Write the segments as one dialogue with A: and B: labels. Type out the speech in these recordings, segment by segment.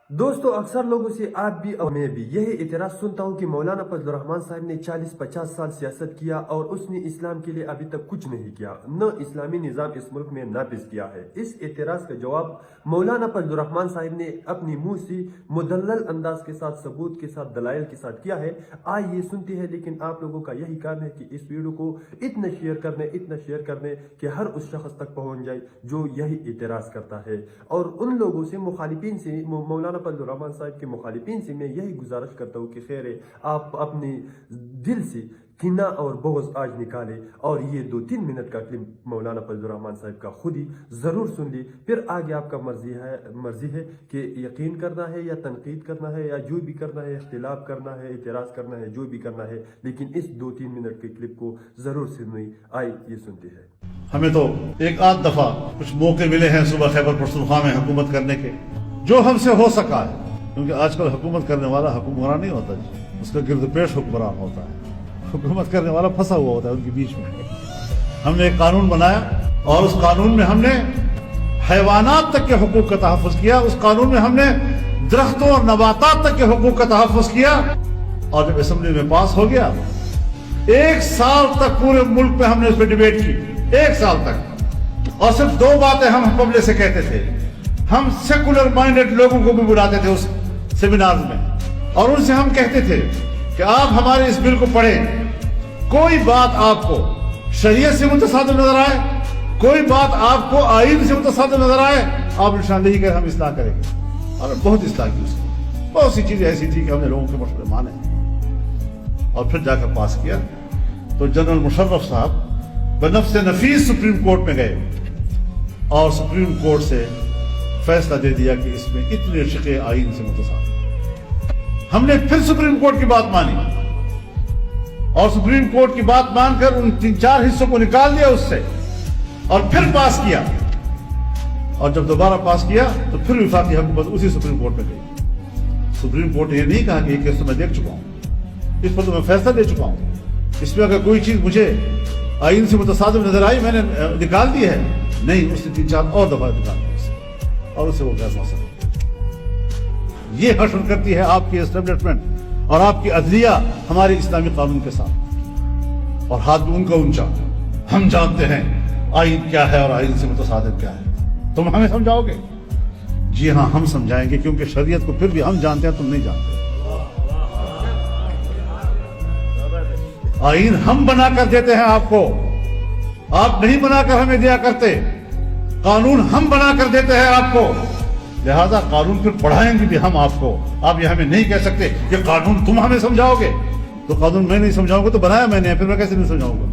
A: दोस्तों, अक्सर लोगों से आप भी और मैं भी यही इतराज सुनता हूँ कि मौलाना फजल रहमान साहब ने 40-50 साल सियासत किया और उसने इस्लाम के लिए अभी तक कुछ नहीं किया, न इस्लामी निज़ाम इस मुल्क में नाफिज किया है। इस इतराज का जवाब मौलाना फजल रहमान साहब ने अपनी मुंह से मुदल्लल अंदाज के साथ, सबूत के साथ, दलाइल के साथ किया है। आइए सुनते हैं। लेकिन आप लोगों का यही काम है कि इस वीडियो को इतना शेयर करने कि हर उस शख्स तक पहुँच जाए जो यही इतराज करता है। और उन लोगों से, मुखालिफिन से, मौलाना फजल रहमान साहब के मुखालिफिन से मैं यही गुजारिश करता हूँ कि खैर आप अपने दिल से किना और बोझ आज निकाले और ये 2-3 मिनट का क्लिप मौलाना फजल रहमान साहब का खुद ही जरूर सुन ली। फिर आगे आपका मर्जी है कि यकीन करना है या तनकीद करना है या जो भी करना है, इख्तिलाफ करना है, इतराज करना है, जो भी करना है, लेकिन इस 2-3 मिनट के क्लिप को जरूर सुनिए। आइए ये सुनते हैं।
B: हमें तो एक आध दफा कुछ मौके मिले हैं सुबह खैबर पख्तूनख्वा में हुकूमत करने के, जो हमसे हो सका है, क्योंकि आजकल हुकूमत करने वाला हुक्मरान नहीं होता जी, उसका गिरदपेश हुक्मरान होता है। हुकूमत करने वाला फंसा हुआ होता है उनके बीच में। हमने एक कानून बनाया और उस कानून में हमने हैवानात तक के हुकूक का तहफ़्फ़ुज़ किया। उस कानून में हमने दरख्तों और नबातात तक के हुकूक का तहफ़्फ़ुज़ किया। और जब असेंबली में पास हो गया, 1 साल तक पूरे मुल्क में हमने उस पर डिबेट की, 1 साल तक। और सिर्फ 2 बातें हम पब्लिक से कहते थे। हम सेकुलर माइंडेड लोगों को भी बुलाते थे उस सेमिनार में और उनसे हम कहते थे कि आप हमारे इस बिल को पढ़ें, कोई बात आपको शरीयत से मुतसादिफ नजर आए, कोई बात आपको आईन से मुतसादिफ नजर आए, आप निशानदेही कर हम इस्लाह करेंगे। और बहुत इस्लाह की उसकी, बहुत सी चीजें ऐसी थी कि हमने लोगों के मशवरे माने और फिर जाकर पास किया। तो जनरल मुशर्रफ साहब बनफ्स नफीस सुप्रीम कोर्ट में गए और सुप्रीम कोर्ट से फैसला दे दिया कि इसमें इतने शिक़े आईन से मुतसादिफ। हमने फिर सुप्रीम कोर्ट की बात मानी और सुप्रीम कोर्ट की बात मानकर उन 3-4 हिस्सों को निकाल दिया उससे और फिर पास किया। और जब दोबारा पास किया तो फिर विफाकी हुकूमत उसी सुप्रीम कोर्ट में गई। सुप्रीम कोर्ट ने यह नहीं कहा कि ये केस तो मैं देख चुका हूं, इस पर तो मैं फैसला दे चुका हूं, इसमें अगर कोई चीज मुझे आईन से मुतसादिफ नजर आई मैंने निकाल दी है। नहीं, उसने 3-4 और दफा निकाल दी और उससे वो गैर मौसम। ये हश्र करती है आपकी एस्टेब्लिशमेंट और आपकी अदलिया हमारे इस्लामी कानून के साथ, और हाथ भी उनका ऊंचा। हम जानते हैं आईन क्या है और आईन से मुतसादिफ क्या है। तुम हमें समझाओगे? जी हाँ, हम समझाएंगे, क्योंकि शरीयत को फिर भी हम जानते हैं, तुम नहीं जानते। आईन हम बनाकर देते हैं आपको, आप नहीं बनाकर हमें दिया करते। कानून हम बनाकर देते हैं आपको, लिहाजा कानून फिर पढ़ाएंगे भी हम आपको। आप ये हमें नहीं कह सकते कि कानून तुम हमें समझाओगे। तो कानून मैं नहीं समझाऊंगा तो बनाया मैंने, फिर मैं कैसे नहीं समझाऊंगा?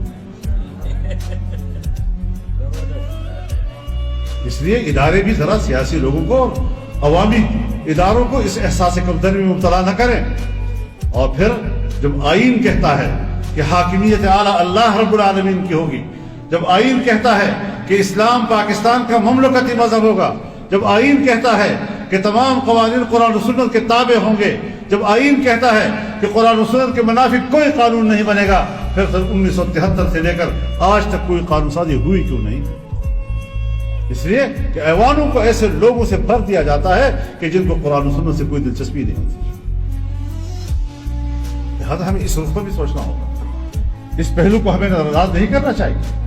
B: इसलिए इदारे भी जरा सियासी लोगों को, अवामी इदारों को इस एहसास कमतरी में मुब्तला न करें। और फिर जब आईन कहता है कि हाकिमियत आला अल्लाह रब्बुल आलमीन की होगी, जब आईन कहता है कि इस्लाम पाकिस्तान का ममलकती मजहब होगा, जब आईन कहता है कि तमाम कवानीन कुरान और सुन्नत के ताबे होंगे, जब आईन कहता है कि कुरान और सुन्नत के मुनाफिक कोई कानून नहीं बनेगा, फिर 1973 से लेकर आज तक कोई कानून साजी हुई क्यों नहीं? इसलिए कि ऐवानों को ऐसे लोगों से भर दिया जाता है कि जिनको कुरान और सुन्नत से कोई दिलचस्पी नहीं होती। लिहाजा हमें इस रुख पर भी सोचना होगा, इस पहलू को हमें नजरअंदाज नहीं करना चाहिए।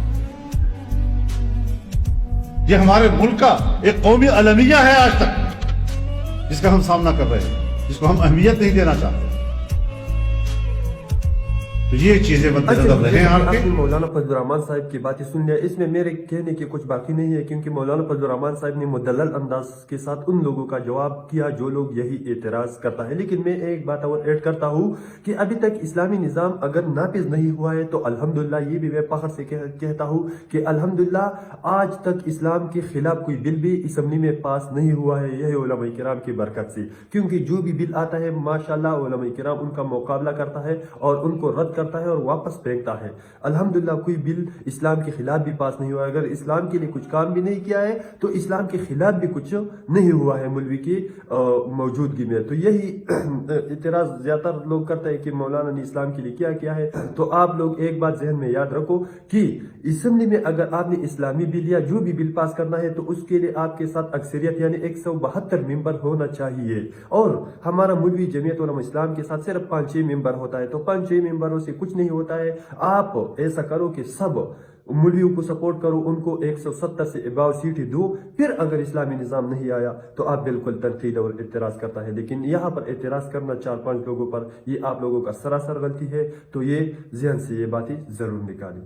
B: ये हमारे मुल्क का एक कौमी अलमिया है आज तक, जिसका हम सामना कर रहे हैं, जिसको हम अहमियत नहीं देना चाहते। तो ये चीजें मद्देनजर रहे।
A: आपने मौलाना फजल रहमान साहब की बातें सुन लिया, इसमें मेरे कहने की कुछ बाकी नहीं है, क्योंकि मौलाना फजल रहमान साहब ने मुदल्लल अंदाज के साथ उन लोगों का जवाब किया जो लोग यही एतराज करता है। लेकिन मैं एक बात और ऐड करता हूँ कि अभी तक इस्लामी निज़ाम अगर नाफिज नहीं हुआ है तो अल्हम्दुलिल्लाह, ये भी मैं फख्र से कहता हूँ कि अल्हम्दुलिल्लाह आज तक इस्लाम के खिलाफ कोई बिल भी असम्बली में पास नहीं हुआ है, यही उलमा किराम की बरकत से। क्योंकि जो भी बिल आता है माशाल्लाह उलमा किराम उनका मुकाबला करता है और उनको रद्द करता है और वापस फेंकता है। अल्हम्दुलिल्लाह कोई बिल इस्लाम के खिलाफ भी पास नहीं हुआ। अगर इस्लाम के लिए कुछ काम भी नहीं किया है तो इस्लाम के खिलाफ भी कुछ नहीं हुआ है मौलवी की मौजूदगी में। तो यही इतराज ज्यादातर लोग करते हैं कि मौलाना ने इस्लाम के लिए क्या किया है। तो आप लोग एक बात जहन में याद रखो कि असेंबली में अगर आपने इस्लामी बिल या जो भी बिल पास करना है तो उसके लिए आपके साथ अक्सरियत यानी 172 मेंबर होना चाहिए। और हमारा मौलवी जमीयत उलमा इस्लाम के साथ सिर्फ 5-6 मेंबर होता है। तो 5-6 मेंबरों से कुछ नहीं होता है। आप ऐसा करो कि सब मौलवियों को सपोर्ट करो, उनको 170 से अबाव सीटें दो, फिर अगर इस्लामी निज़ाम नहीं आया तो आप बिल्कुल तनकीद और एतराज़ करता है। लेकिन यहाँ पर एतराज़ करना 4-5 लोगों पर, ये आप लोगों का सरासर गलती है। तो ये जहन से ये बातें ज़रूर निकालें।